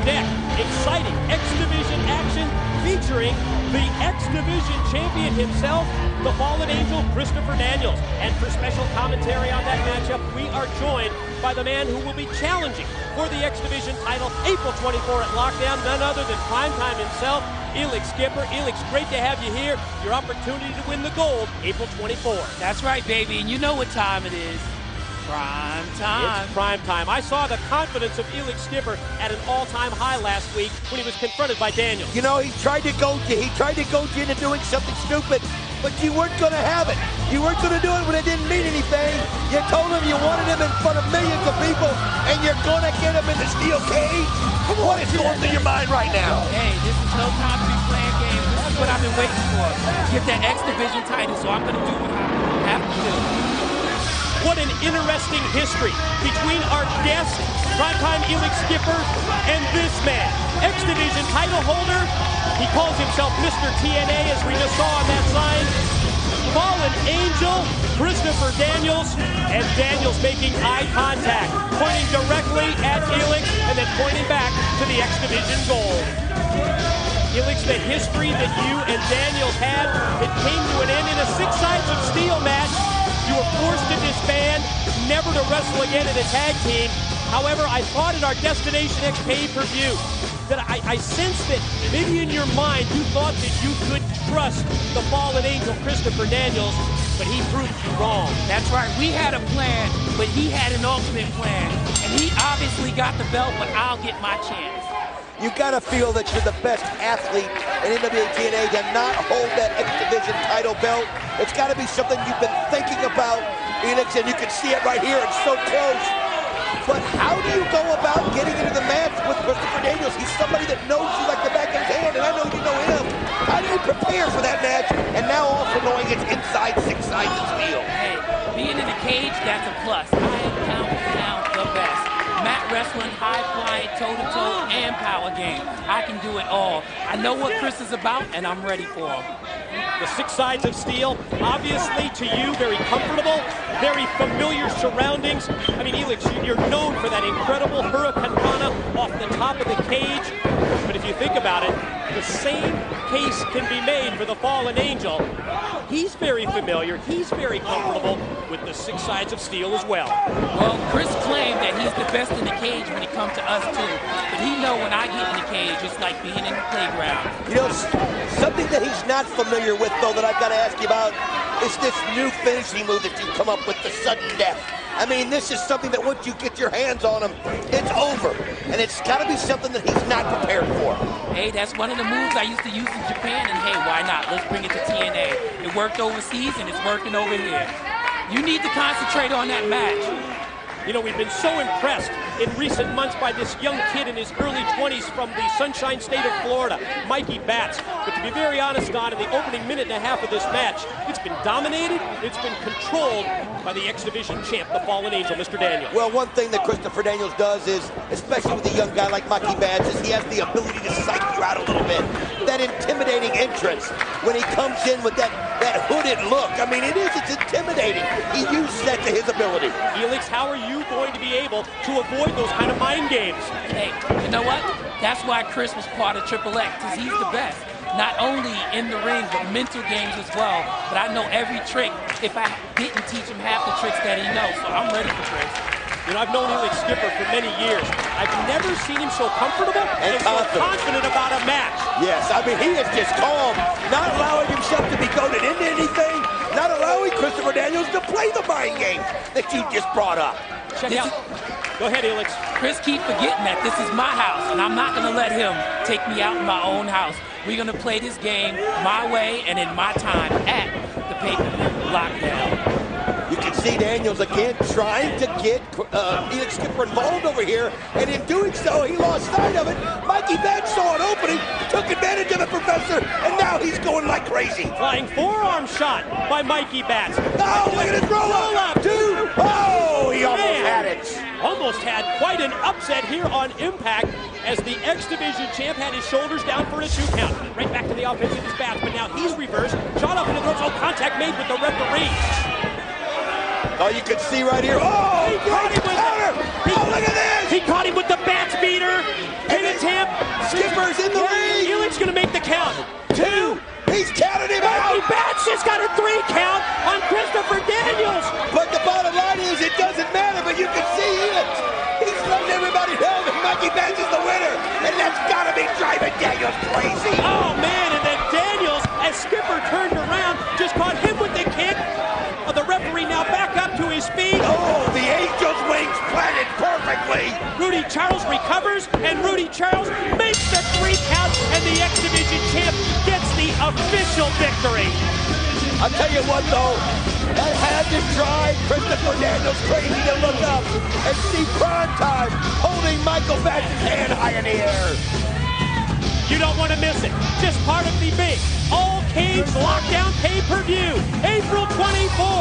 deck. Exciting X Division action featuring the X Division champion himself, the Fallen Angel, Christopher Daniels. And for special commentary on that matchup, we are joined by the man who will be challenging for the X Division title April 24 at Lockdown, none other than Primetime himself, Elix Skipper. Elix, great to have you here. Your opportunity to win the gold, April 24. That's right, baby, and you know what time it is. Prime time. It's prime time. I saw the confidence of Elix Skipper at an all-time high last week when he was confronted by Daniels. You know, he tried to goad you. He tried to goad you into doing something stupid, but you weren't going to have it. You weren't going to do it when it didn't mean anything. You told him you wanted him in front of millions of people, and you're going to get him in the steel cage? What is going through your mind right now? Hey, this is no time to be playing games. This is what I've been waiting for. Get that X Division title, so I'm going to do what I have to do. What an interesting history between our guest, Primetime Elix Skipper, and this man, X Division title holder. He calls himself Mr. TNA, as we just saw on that sign. Fallen Angel, Christopher Daniels, and Daniels making eye contact, pointing directly at Elix and then pointing back to the X Division gold. Elix, the history that you and Daniels had, it came to an end in a 6 sides of steel match. You were forced to disband, never to wrestle again in a tag team. However, I thought at our Destination X pay-per-view that I sensed that maybe in your mind you thought that you could trust the Fallen Angel, Christopher Daniels, but he proved you wrong. That's right. We had a plan, but he had an ultimate plan. And he obviously got the belt, but I'll get my chance. You gotta feel that you're the best athlete in NWA TNA to not hold that X Division title belt. It's gotta be something you've been thinking about, Elix, and you can see it right here. It's so close. But how do you go about getting into the match with Christopher Daniels? He's somebody that knows you like the back of his hand, and I know you know him. How do you prepare for that match, and now also knowing it's inside 6 sides of steel? Hey, being in the cage, that's a plus. I am hands down the best. Mat wrestling, high flying, toe-to-toe, and power game. I can do it all. I know what Chris is about, and I'm ready for him. The 6 sides of steel, obviously to you, very comfortable, very familiar surroundings. I mean, Elix, you're known for that incredible Hurricane Rana off the top of the cage. But if you think about it, the same case can be made for the Fallen Angel. He's very familiar, he's very comfortable with the 6 sides of steel as well. Well, Chris claimed that he's the best in the cage when it comes to us too. But he know when I get in the cage, it's like being in the playground. You know, something that he's not familiar with, though, that I've got to ask you about is this new finishing move that you come up with, the sudden death. I mean, this is something that once you get your hands on him, it's over. And it's got to be something that he's not prepared for. Hey, that's one of the moves I used to use in Japan, and hey, why not? Let's bring it to TNA. It worked overseas, and it's working over here. You need to concentrate on that match. You know, we've been so impressed in recent months by this young kid in his early 20s from the Sunshine State of Florida, Mikey Batts. But to be very honest, Don, in the opening minute and a half of this match, it's been dominated, it's been controlled by the X Division champ, the Fallen Angel, Mr. Daniels. Well, one thing that Christopher Daniels does is, especially with a young guy like Mikey Batts, is he has the ability to psych you out a little bit. That intimidating entrance, when he comes in with that hooded look, I mean, it's intimidating. He uses that to his ability. Elix, how are you going to be able to avoid those kind of mind games? Hey, you know what? That's why Chris was part of Triple X, because he's the best. Not only in the ring, but mental games as well. But I know every trick if I didn't teach him half the tricks that he knows. So I'm ready for Chris. You know, I've known Elix Skipper for many years. I've never seen him so comfortable and so confident about a match. Yes, I mean, he is just calm, not allowing himself to be goaded into anything, not allowing Christopher Daniels to play the mind game that you just brought up. Check out. Go ahead, Elix. Chris keep forgetting that this is my house, and I'm not going to let him take me out in my own house. We're going to play this game my way and in my time at the pay-per-view Lockdown. You can see Daniels again trying to get Elix Skipper involved over here, and in doing so, he lost sight of it. Mikey Batts saw an opening, took advantage of it, Professor, and now he's going like crazy. Flying forearm shot by Mikey Batts. Oh, look at his roll-up, dude! Oh, he almost had it. Almost had quite an upset here on Impact as the X Division champ had his shoulders down for a 2 count. Right back to the offense of his Batts, but now he's reversed. Shot up in the throat, so contact made with the referee. Oh, you can see right here. Oh, he caught him with counter! Oh, look at this! He caught him with the Batts beater. Pinned him Skipper's in the ring. Elix's gonna make the count. 2. He's counted him Mikey out. Batch just got a 3 count on Christopher Daniels. But the bottom line is it doesn't matter, but you can see Elix. He's letting everybody know that Mikey Batch is the winner. And that's gotta be driving Daniels crazy. Oh man, and then Daniels, as Skipper turned around, just caught him with the kick. The referee now back up to his feet. Oh, the Angel's wings planted perfectly. Rudy Charles recovers, and Rudy Charles makes the 3 count, and the X Division champ gets the official victory. I'll tell you what, though, that had to drive Christopher Daniels crazy to look up and see Prime Time holding Michael Batch's hand high in the air. You don't want to miss it. Just part of the big All Cage Lockdown pay-per-view, April 24.